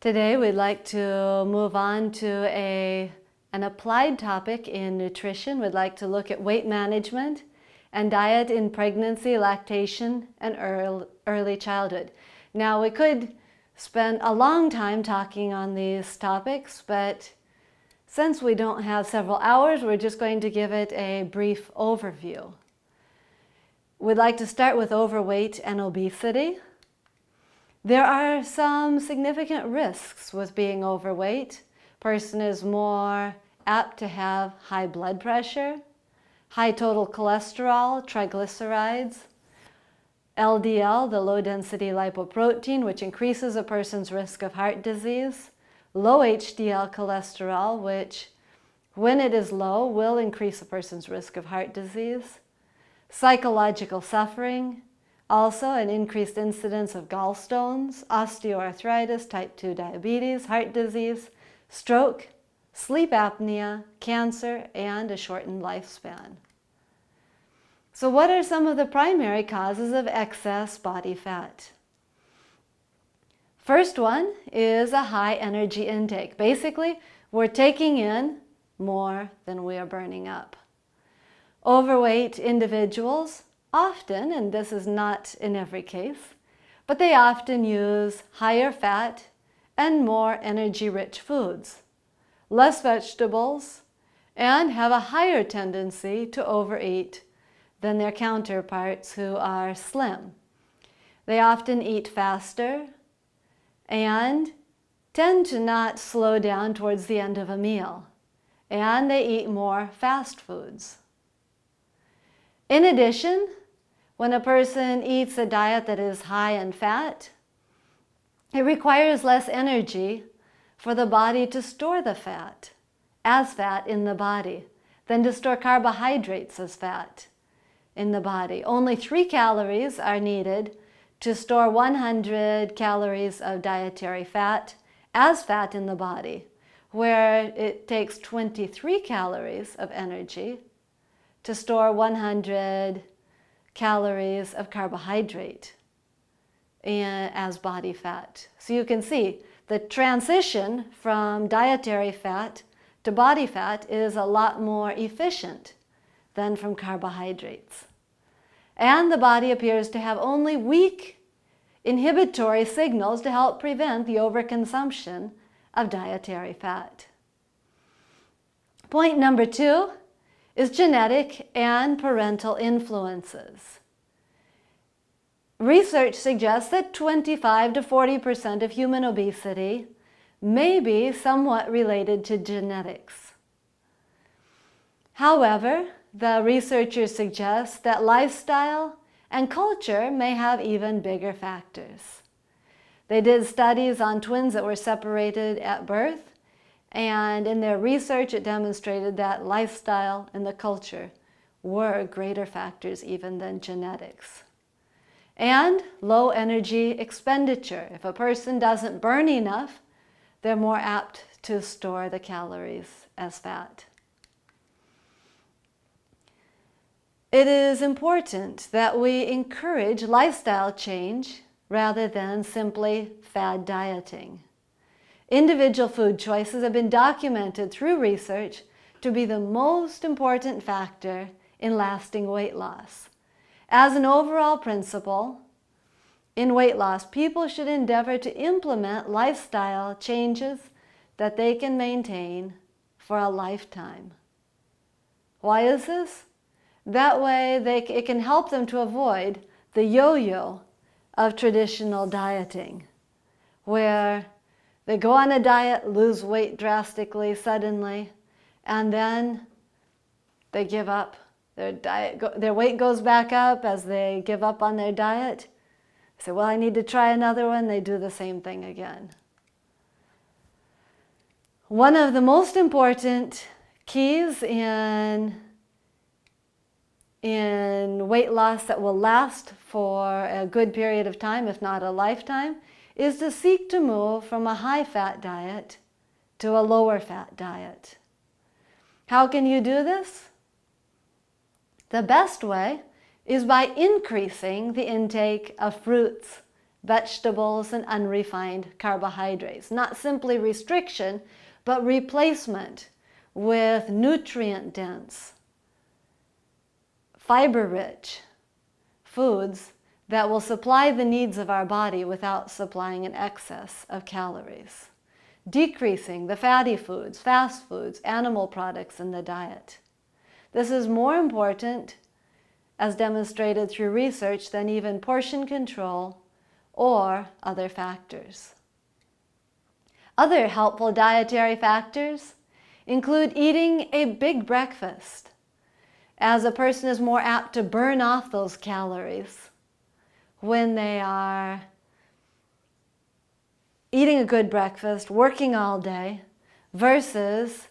Today we'd like to move on to an applied topic in nutrition. We'd like to look at weight management and diet in pregnancy, lactation, and early childhood. Now we could spend a long time talking on these topics, but since we don't have several hours, we're just going to give it a brief overview. We'd like to start with overweight and obesity. There are some significant risks with being overweight. A person is more apt to have high blood pressure, high total cholesterol, triglycerides, LDL, the low-density lipoprotein, which increases a person's risk of heart disease, low HDL cholesterol, which, when it is low, will increase a person's risk of heart disease, psychological suffering, also an increased incidence of gallstones, osteoarthritis, type 2 diabetes, heart disease, stroke, sleep apnea, cancer, and a shortened lifespan. So what are some of the primary causes of excess body fat? First one is a high energy intake. Basically, we're taking in more than we are burning up. Overweight individuals often, and this is not in every case, but they often use higher fat and more energy-rich foods, less vegetables, and have a higher tendency to overeat than their counterparts who are slim. They often eat faster and tend to not slow down towards the end of a meal, and they eat more fast foods. In addition, when a person eats a diet that is high in fat, it requires less energy for the body to store the fat as fat in the body than to store carbohydrates as fat in the body. Only 3 calories are needed to store 100 calories of dietary fat as fat in the body, where it takes 23 calories of energy to store 100 calories of carbohydrate as body fat. So you can see the transition from dietary fat to body fat is a lot more efficient than from carbohydrates. And the body appears to have only weak inhibitory signals to help prevent the overconsumption of dietary fat. Point number 2 is genetic and parental influences. Research suggests that 25 to 40% of human obesity may be somewhat related to genetics. However, the researchers suggest that lifestyle and culture may have even bigger factors. They did studies on twins that were separated at birth, and in their research it demonstrated that lifestyle and the culture were greater factors even than genetics. And low energy expenditure. If a person doesn't burn enough, they're more apt to store the calories as fat. It is important that we encourage lifestyle change rather than simply fad dieting. Individual food choices have been documented through research to be the most important factor in lasting weight loss. As an overall principle, in weight loss, people should endeavor to implement lifestyle changes that they can maintain for a lifetime. Why is this? That way it can help them to avoid the yo-yo of traditional dieting, where they go on a diet, lose weight drastically, suddenly, and then they give up. Their weight goes back up as they give up on their diet. They say, well, I need to try another one. They do the same thing again. One of the most important keys in weight loss that will last for a good period of time, if not a lifetime, is to seek to move from a high-fat diet to a lower-fat diet. How can you do this? The best way is by increasing the intake of fruits, vegetables, and unrefined carbohydrates. Not simply restriction, but replacement with nutrient-dense, fiber-rich foods that will supply the needs of our body without supplying an excess of calories. Decreasing the fatty foods, fast foods, animal products in the diet. This is more important, as demonstrated through research, than even portion control or other factors. Other helpful dietary factors include eating a big breakfast, as a person is more apt to burn off those calories when they are eating a good breakfast, working all day, versus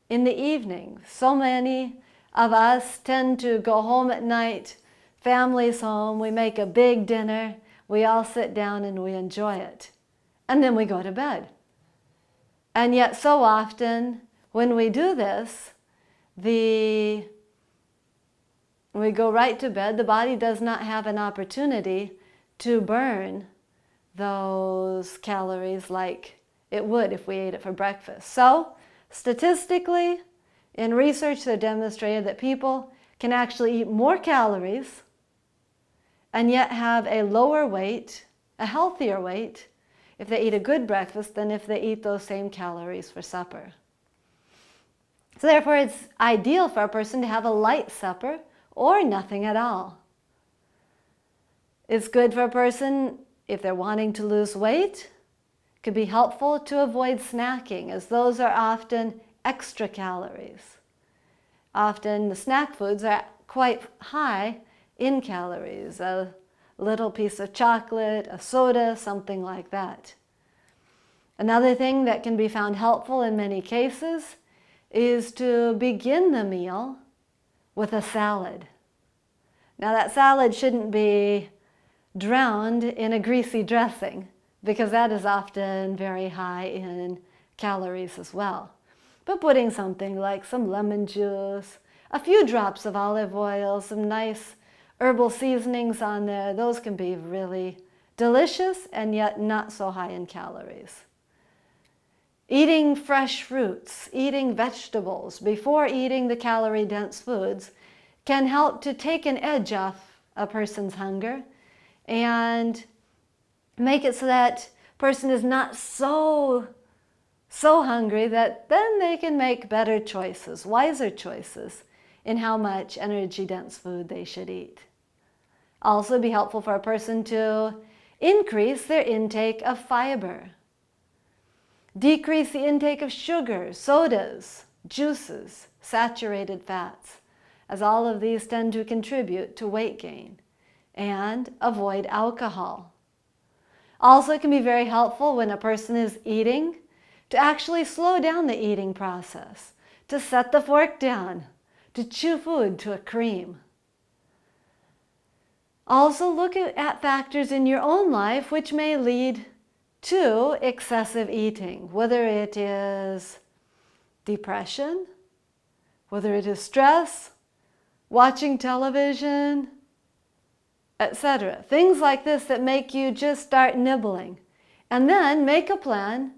in the evening. So many of us tend to go home at night, family's home, we make a big dinner, we all sit down and we enjoy it. And then we go to bed. And yet so often when we do this, we go right to bed, the body does not have an opportunity to burn those calories like it would if we ate it for breakfast. So, statistically, in research that demonstrated that people can actually eat more calories and yet have a lower weight, a healthier weight, if they eat a good breakfast than if they eat those same calories for supper. So therefore, it's ideal for a person to have a light supper or nothing at all. It's good for a person, if they're wanting to lose weight, it could be helpful to avoid snacking, as those are often extra calories. Often the snack foods are quite high in calories, a little piece of chocolate, a soda, something like that. Another thing that can be found helpful in many cases is to begin the meal with a salad. Now that salad shouldn't be drowned in a greasy dressing, because that is often very high in calories as well. But putting something like some lemon juice, a few drops of olive oil, some nice herbal seasonings on there, those can be really delicious and yet not so high in calories. Eating fresh fruits, eating vegetables before eating the calorie-dense foods can help to take an edge off a person's hunger and make it so that person is not so hungry that then they can make better choices, wiser choices in how much energy-dense food they should eat. Also be helpful for a person to increase their intake of fiber. Decrease the intake of sugar, sodas, juices, saturated fats, as all of these tend to contribute to weight gain. And avoid alcohol. Also, it can be very helpful when a person is eating to actually slow down the eating process, to set the fork down, to chew food to a cream. Also, look at factors in your own life which may lead to excessive eating, whether it is depression, whether it is stress, watching television, etc. Things like this that make you just start nibbling. And then make a plan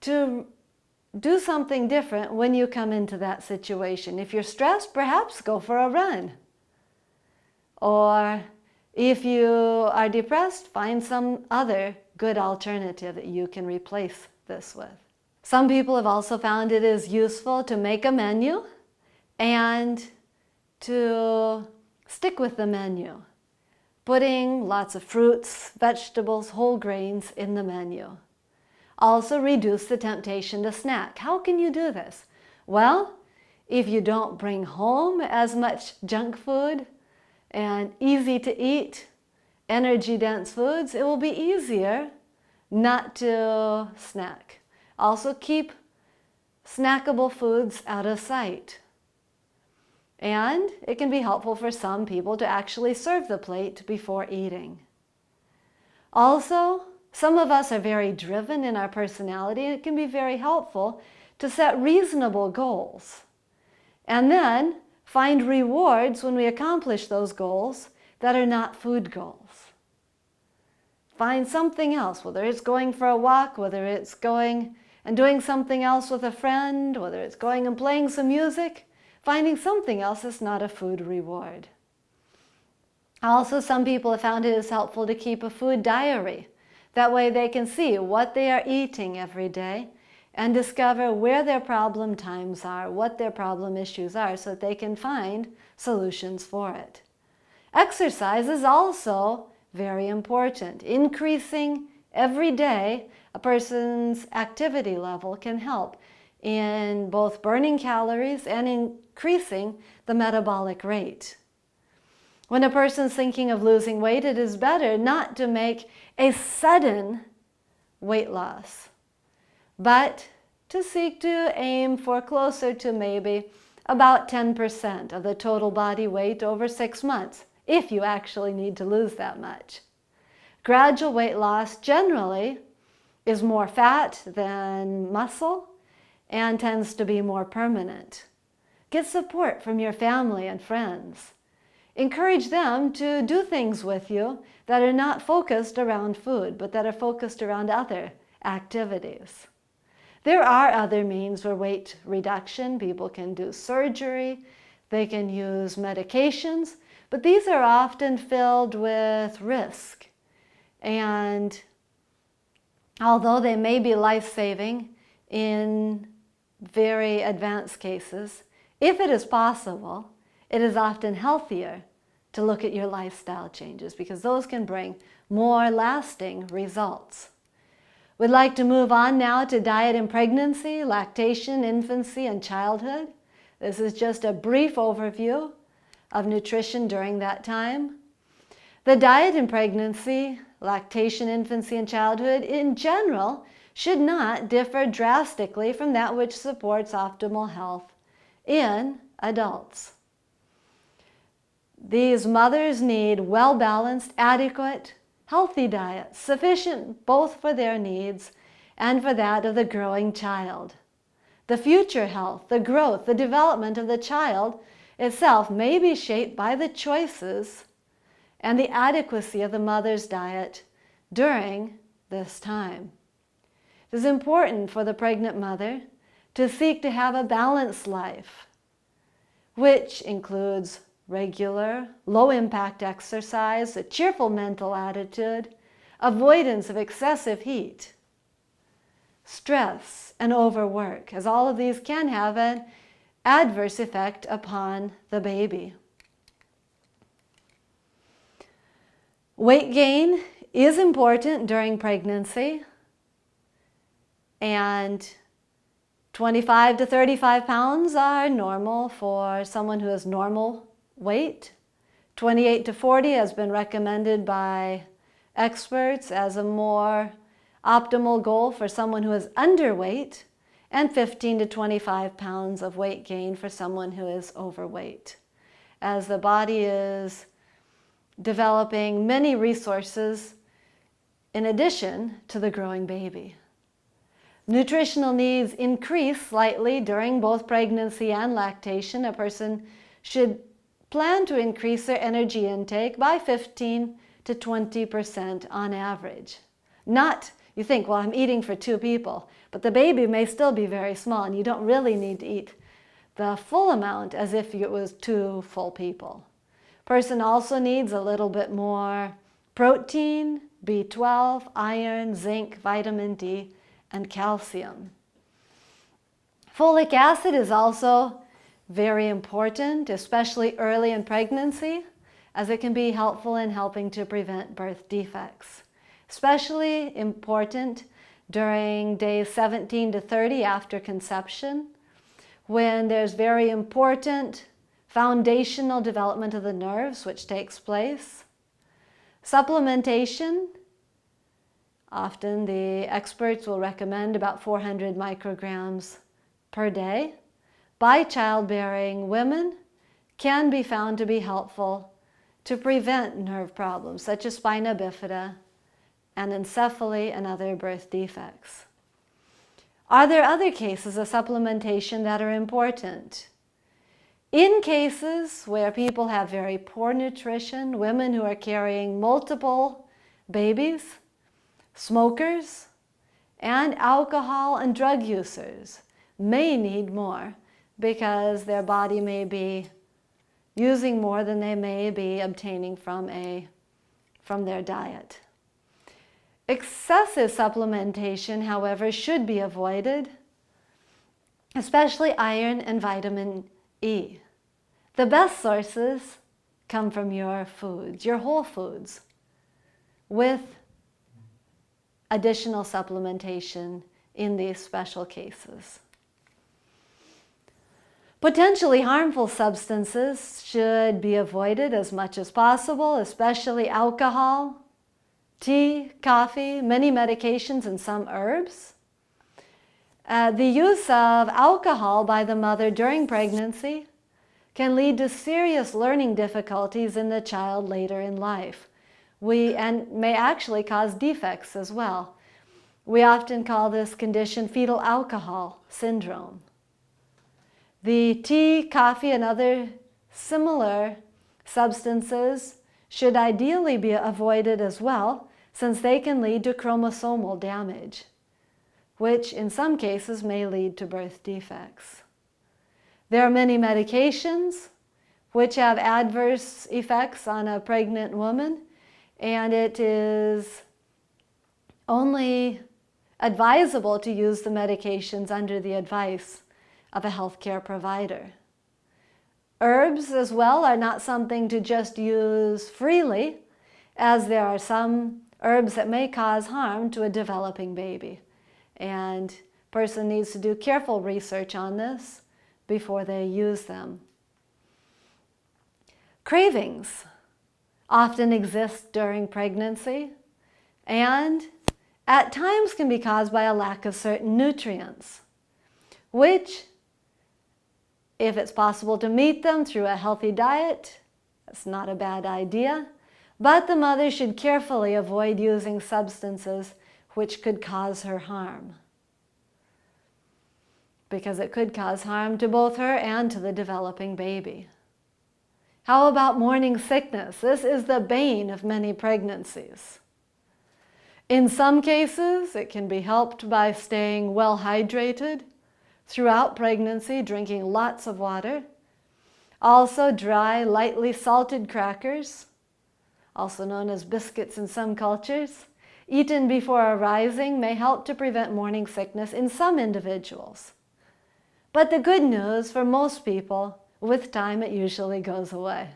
to do something different when you come into that situation. If you're stressed, perhaps go for a run. Or if you are depressed, find some other good alternative that you can replace this with. Some people have also found it is useful to make a menu and to stick with the menu, putting lots of fruits, vegetables, whole grains in the menu. Also reduce the temptation to snack. How can you do this? Well, if you don't bring home as much junk food and easy to eat, energy-dense foods, it will be easier not to snack. Also keep snackable foods out of sight. And it can be helpful for some people to actually serve the plate before eating. Also, some of us are very driven in our personality, and it can be very helpful to set reasonable goals. And then find rewards when we accomplish those goals that are not food goals. find something else, whether it's going for a walk, whether it's going and doing something else with a friend, whether it's going and playing some music, finding something else that's not a food reward. Also, some people have found it is helpful to keep a food diary. That way they can see what they are eating every day and discover where their problem times are, what their problem issues are, so that they can find solutions for it. Exercise is also very important. Increasing every day a person's activity level can help in both burning calories and increasing the metabolic rate. When a person's thinking of losing weight, it is better not to make a sudden weight loss, but to seek to aim for closer to maybe about 10% of the total body weight over 6 months, if you actually need to lose that much. Gradual weight loss generally is more fat than muscle and tends to be more permanent. Get support from your family and friends. Encourage them to do things with you that are not focused around food, but that are focused around other activities. There are other means for weight reduction. People can do surgery, they can use medications, but these are often filled with risk. And although they may be life-saving in very advanced cases, if it is possible, it is often healthier to look at your lifestyle changes because those can bring more lasting results. We'd like to move on now to diet in pregnancy, lactation, infancy, and childhood. This is just a brief overview of nutrition during that time. The diet in pregnancy, lactation, infancy, and childhood in general should not differ drastically from that which supports optimal health in adults. These mothers need well-balanced, adequate, healthy diets, sufficient both for their needs and for that of the growing child. The future health, the growth, the development of the child itself may be shaped by the choices and the adequacy of the mother's diet during this time. It is important for the pregnant mother to seek to have a balanced life, which includes regular, low-impact exercise, a cheerful mental attitude, avoidance of excessive heat, stress, and overwork, as all of these can have an adverse effect upon the baby. Weight gain is important during pregnancy, and 25 to 35 pounds are normal for someone who has normal weight. 28 to 40 has been recommended by experts as a more optimal goal for someone who is underweight, and 15 to 25 pounds of weight gain for someone who is overweight, as the body is developing many resources in addition to the growing baby. Nutritional needs increase slightly during both pregnancy and lactation. A person should plan to increase their energy intake by 15 to 20% on average. Not, you think, well, I'm eating for 2 people, but the baby may still be very small and you don't really need to eat the full amount as if it was 2 full people. Person also needs a little bit more protein, B12, iron, zinc, vitamin D, and calcium. Folic acid is also very important, especially early in pregnancy, as it can be helpful in helping to prevent birth defects. Especially important during days 17 to 30 after conception, when there's very important foundational development of the nerves which takes place. Supplementation, often the experts will recommend about 400 micrograms per day by childbearing women, can be found to be helpful to prevent nerve problems such as spina bifida, anencephaly, and other birth defects. Are there other cases of supplementation that are important? In cases where people have very poor nutrition, women who are carrying multiple babies, Smokers and alcohol and drug users may need more because their body may be using more than they may be obtaining from their diet. Excessive supplementation, however, should be avoided, especially iron and vitamin E. The best sources come from your foods, your whole foods, with additional supplementation in these special cases. Potentially harmful substances should be avoided as much as possible, especially alcohol, tea, coffee, many medications, and some herbs. The use of alcohol by the mother during pregnancy can lead to serious learning difficulties in the child later in life. And may actually cause defects as well. We often call this condition fetal alcohol syndrome. The tea, coffee, and other similar substances should ideally be avoided as well, since they can lead to chromosomal damage, which in some cases may lead to birth defects. There are many medications which have adverse effects on a pregnant woman, and it is only advisable to use the medications under the advice of a healthcare provider. Herbs as well are not something to just use freely, as there are some herbs that may cause harm to a developing baby. And a person needs to do careful research on this before they use them. Cravings often exist during pregnancy and at times can be caused by a lack of certain nutrients, which, if it's possible to meet them through a healthy diet, that's not a bad idea, but the mother should carefully avoid using substances which could cause her harm, because it could cause harm to both her and to the developing baby. How about morning sickness? This is the bane of many pregnancies. In some cases, it can be helped by staying well hydrated throughout pregnancy, drinking lots of water. Also, dry, lightly salted crackers, also known as biscuits in some cultures, eaten before arising may help to prevent morning sickness in some individuals. But the good news for most people, with time it usually goes away.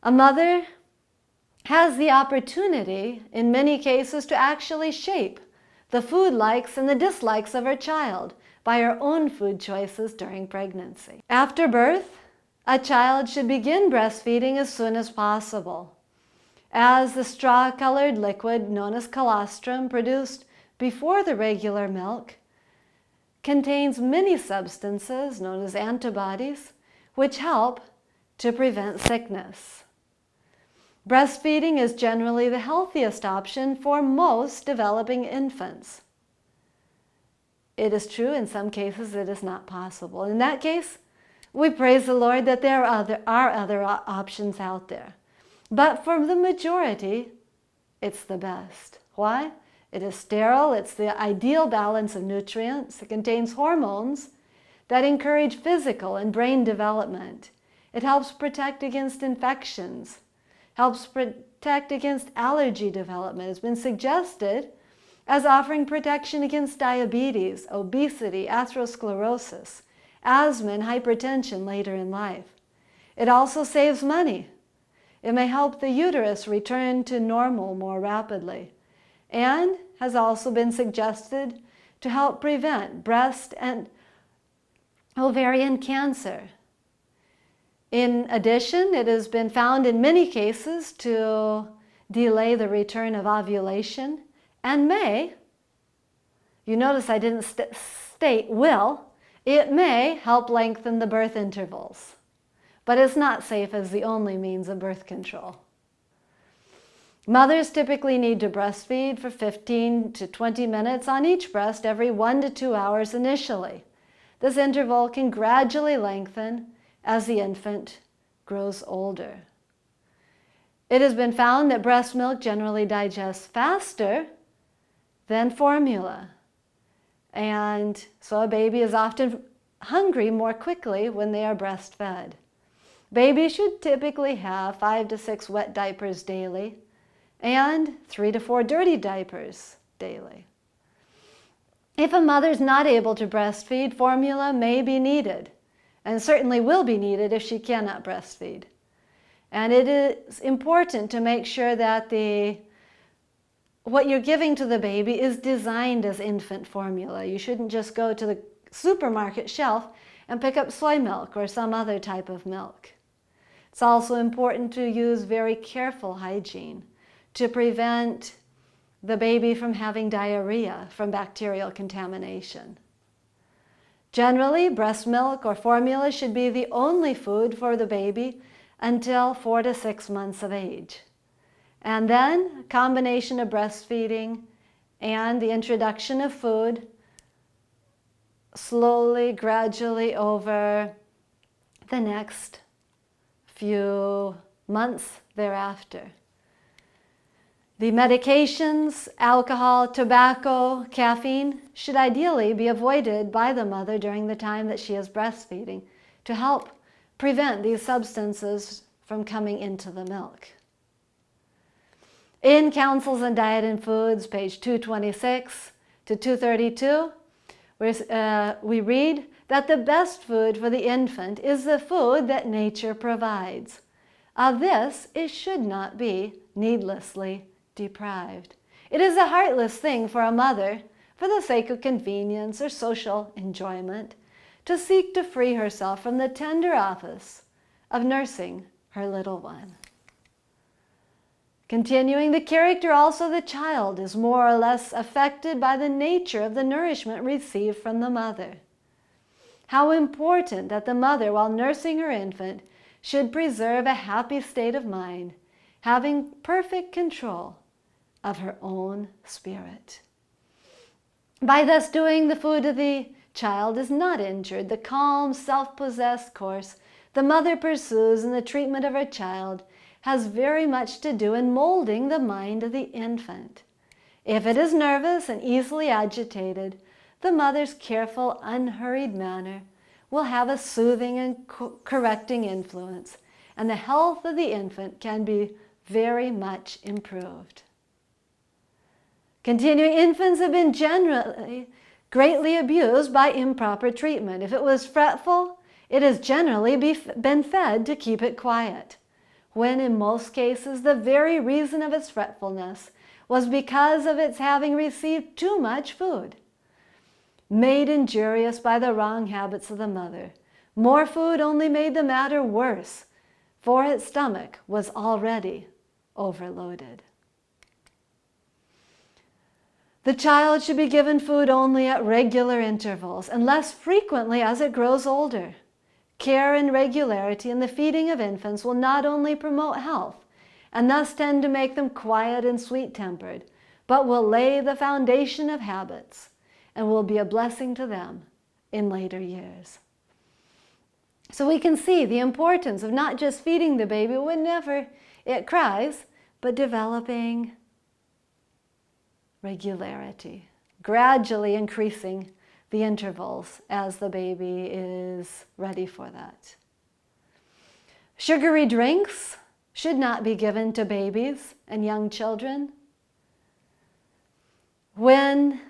A mother has the opportunity, in many cases, to actually shape the food likes and the dislikes of her child by her own food choices during pregnancy. After birth, a child should begin breastfeeding as soon as possible, as the straw-colored liquid known as colostrum produced before the regular milk contains many substances known as antibodies which help to prevent sickness. Breastfeeding is generally the healthiest option for most developing infants. It is true in some cases it is not possible. In that case, we praise the Lord that there are other options out there. But for the majority, it's the best. Why? It is sterile, it's the ideal balance of nutrients, it contains hormones that encourage physical and brain development. It helps protect against infections, helps protect against allergy development. It's been suggested as offering protection against diabetes, obesity, atherosclerosis, asthma, and hypertension later in life. It also saves money. It may help the uterus return to normal more rapidly, and has also been suggested to help prevent breast and ovarian cancer. In addition, it has been found in many cases to delay the return of ovulation and may, you notice I didn't state will, it may help lengthen the birth intervals, but it's not safe as the only means of birth control. Mothers typically need to breastfeed for 15 to 20 minutes on each breast every 1 to 2 hours initially. This interval can gradually lengthen as the infant grows older. It has been found that breast milk generally digests faster than formula. And so a baby is often hungry more quickly when they are breastfed. Babies should typically have 5 to 6 wet diapers daily and 3 to 4 dirty diapers daily. If a mother is not able to breastfeed, formula may be needed, and certainly will be needed if she cannot breastfeed. And it is important to make sure that what you're giving to the baby is designed as infant formula. You shouldn't just go to the supermarket shelf and pick up soy milk or some other type of milk. It's also important to use very careful hygiene to prevent the baby from having diarrhea from bacterial contamination. Generally, breast milk or formula should be the only food for the baby until 4 to 6 months of age. And then a combination of breastfeeding and the introduction of food slowly, gradually over the next few months thereafter. The medications, alcohol, tobacco, caffeine should ideally be avoided by the mother during the time that she is breastfeeding to help prevent these substances from coming into the milk. In Counsels on Diet and Foods, page 226 to 232, we read that the best food for the infant is the food that nature provides. Of this, it should not be needlessly deprived. It is a heartless thing for a mother, for the sake of convenience or social enjoyment, to seek to free herself from the tender office of nursing her little one. Continuing, the character also of the child is more or less affected by the nature of the nourishment received from the mother. How important that the mother, while nursing her infant, should preserve a happy state of mind, having perfect control of her own spirit. By thus doing, the food of the child is not injured. The calm, self-possessed course the mother pursues in the treatment of her child has very much to do in molding the mind of the infant. If it is nervous and easily agitated, the mother's careful, unhurried manner will have a soothing and correcting influence, and the health of the infant can be very much improved. Continuing, infants have been generally greatly abused by improper treatment. If it was fretful, it has generally been fed to keep it quiet, when in most cases the very reason of its fretfulness was because of its having received too much food. Made injurious by the wrong habits of the mother, more food only made the matter worse, for its stomach was already overloaded. The child should be given food only at regular intervals and less frequently as it grows older. Care and regularity in the feeding of infants will not only promote health and thus tend to make them quiet and sweet-tempered, but will lay the foundation of habits and will be a blessing to them in later years. So we can see the importance of not just feeding the baby whenever it cries, but developing regularity, gradually increasing the intervals as the baby is ready for that. Sugary drinks should not be given to babies and young children. When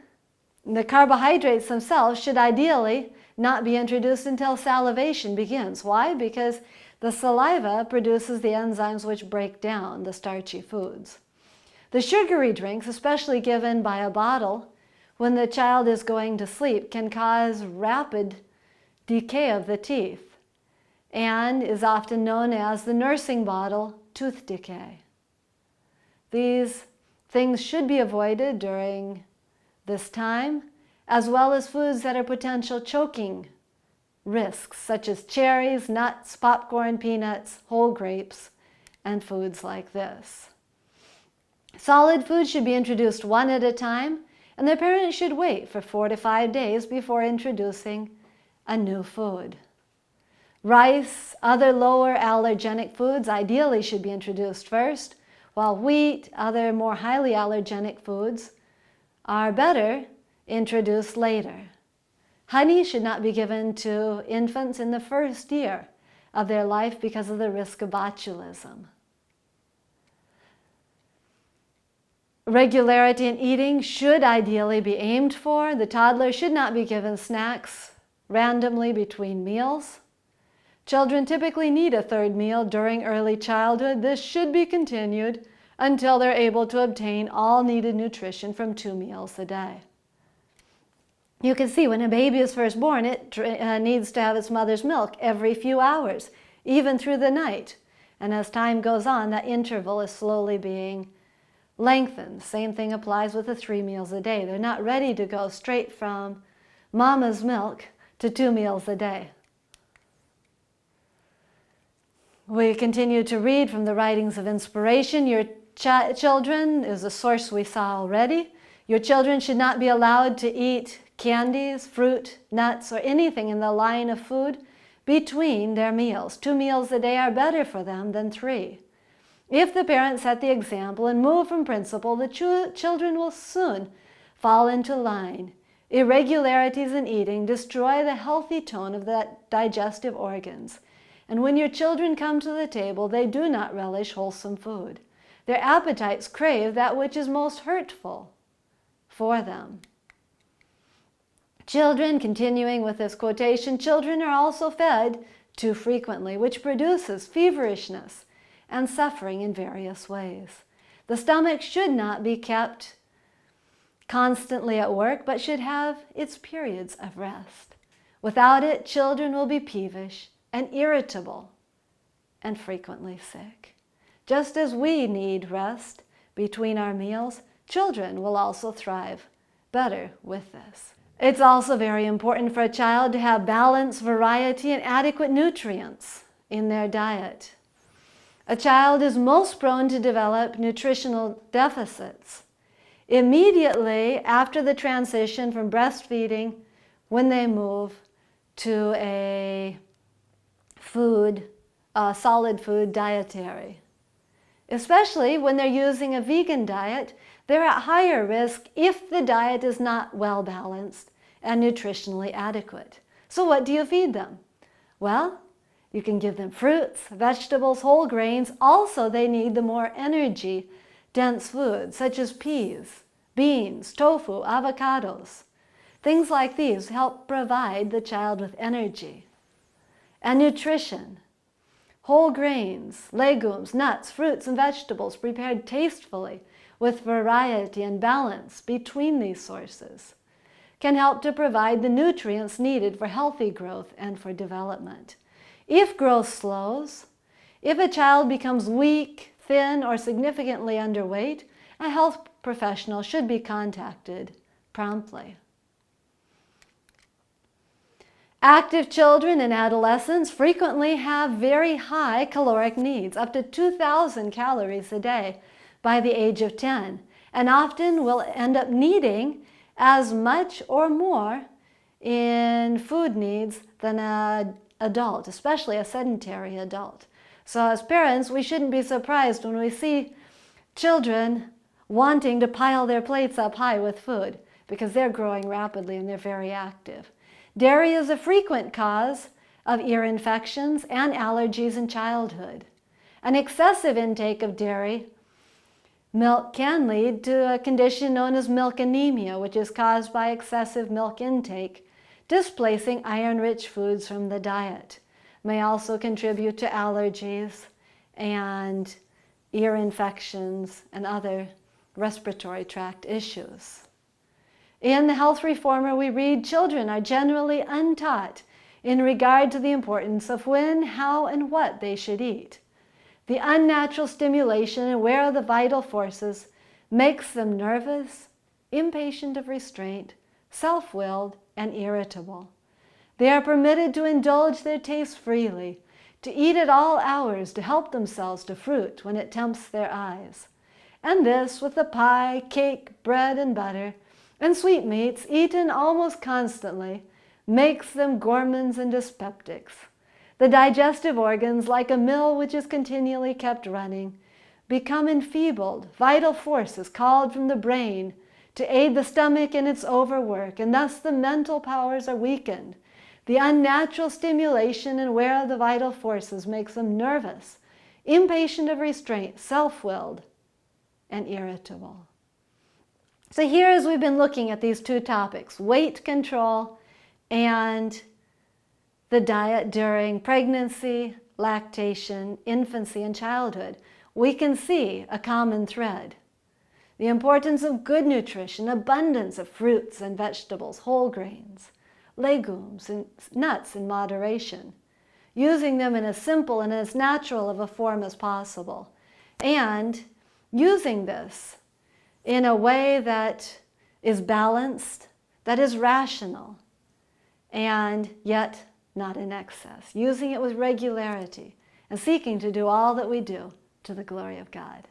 the carbohydrates themselves should ideally not be introduced until salivation begins. Why? Because the saliva produces the enzymes which break down the starchy foods. The sugary drinks, especially given by a bottle when the child is going to sleep, can cause rapid decay of the teeth and is often known as the nursing bottle tooth decay. These things should be avoided during this time, as well as foods that are potential choking risks, such as cherries, nuts, popcorn, peanuts, whole grapes, and foods like this. Solid food should be introduced one at a time, and the parent should wait for 4 to 5 days before introducing a new food. Rice, other lower allergenic foods ideally should be introduced first, while wheat, other more highly allergenic foods are better introduced later. Honey should not be given to infants in the first year of their life because of the risk of botulism. Regularity in eating should ideally be aimed for. The toddler should not be given snacks randomly between meals. Children typically need a third meal during early childhood. This should be continued until they're able to obtain all needed nutrition from 2 meals a day. You can see when a baby is first born, it needs to have its mother's milk every few hours, even through the night. And as time goes on, that interval is slowly being lengthened. Same thing applies with the 3 meals a day. They're not ready to go straight from mama's milk to 2 meals a day. We continue to read from the writings of inspiration. Your children is a source we saw already. Your children should not be allowed to eat candies, fruit, nuts, or anything in the line of food between their meals. 2 meals a day are better for them than 3. If the parents set the example and move from principle, the children will soon fall into line. Irregularities in eating destroy the healthy tone of the digestive organs. And when your children come to the table, they do not relish wholesome food. Their appetites crave that which is most hurtful for them. Children, continuing with this quotation, children are also fed too frequently, which produces feverishness and suffering in various ways. The stomach should not be kept constantly at work, but should have its periods of rest. Without it, children will be peevish and irritable and frequently sick. Just as we need rest between our meals, children will also thrive better with this. It's also very important for a child to have balance, variety, and adequate nutrients in their diet. A child is most prone to develop nutritional deficits immediately after the transition from breastfeeding when they move to a solid food dietary. Especially when they're using a vegan diet, they're at higher risk if the diet is not well balanced and nutritionally adequate. So what do you feed them? Well, you can give them fruits, vegetables, whole grains. Also, they need the more energy-dense foods such as peas, beans, tofu, avocados. Things like these help provide the child with energy and nutrition. Whole grains, legumes, nuts, fruits, and vegetables prepared tastefully with variety and balance between these sources can help to provide the nutrients needed for healthy growth and for development. If growth slows, if a child becomes weak, thin, or significantly underweight, a health professional should be contacted promptly. Active children and adolescents frequently have very high caloric needs, up to 2,000 calories a day by the age of 10, and often will end up needing as much or more in food needs than an adult, especially a sedentary adult. So as parents, we shouldn't be surprised when we see children wanting to pile their plates up high with food because they're growing rapidly and they're very active. Dairy is a frequent cause of ear infections and allergies in childhood. An excessive intake of dairy milk can lead to a condition known as milk anemia, which is caused by excessive milk intake, displacing iron-rich foods from the diet. May also contribute to allergies and ear infections and other respiratory tract issues. In the Health Reformer, we read, children are generally untaught in regard to the importance of when, how, and what they should eat. The unnatural stimulation and wear of the vital forces makes them nervous, impatient of restraint, self-willed, and irritable. They are permitted to indulge their tastes freely, to eat at all hours, to help themselves to fruit when it tempts their eyes. And this with the pie, cake, bread, and butter, and sweetmeats eaten almost constantly makes them gourmands and dyspeptics. The digestive organs, like a mill which is continually kept running, become enfeebled. Vital force is called from the brain to aid the stomach in its overwork, and thus the mental powers are weakened. The unnatural stimulation and wear of the vital forces makes them nervous, impatient of restraint, self-willed, and irritable. So here, as we've been looking at these two topics, weight control and the diet during pregnancy, lactation, infancy, and childhood, we can see a common thread. The importance of good nutrition, abundance of fruits and vegetables, whole grains, legumes, and nuts in moderation, using them in as simple and as natural of a form as possible, and using this in a way that is balanced, that is rational, and yet not in excess, using it with regularity and seeking to do all that we do to the glory of God.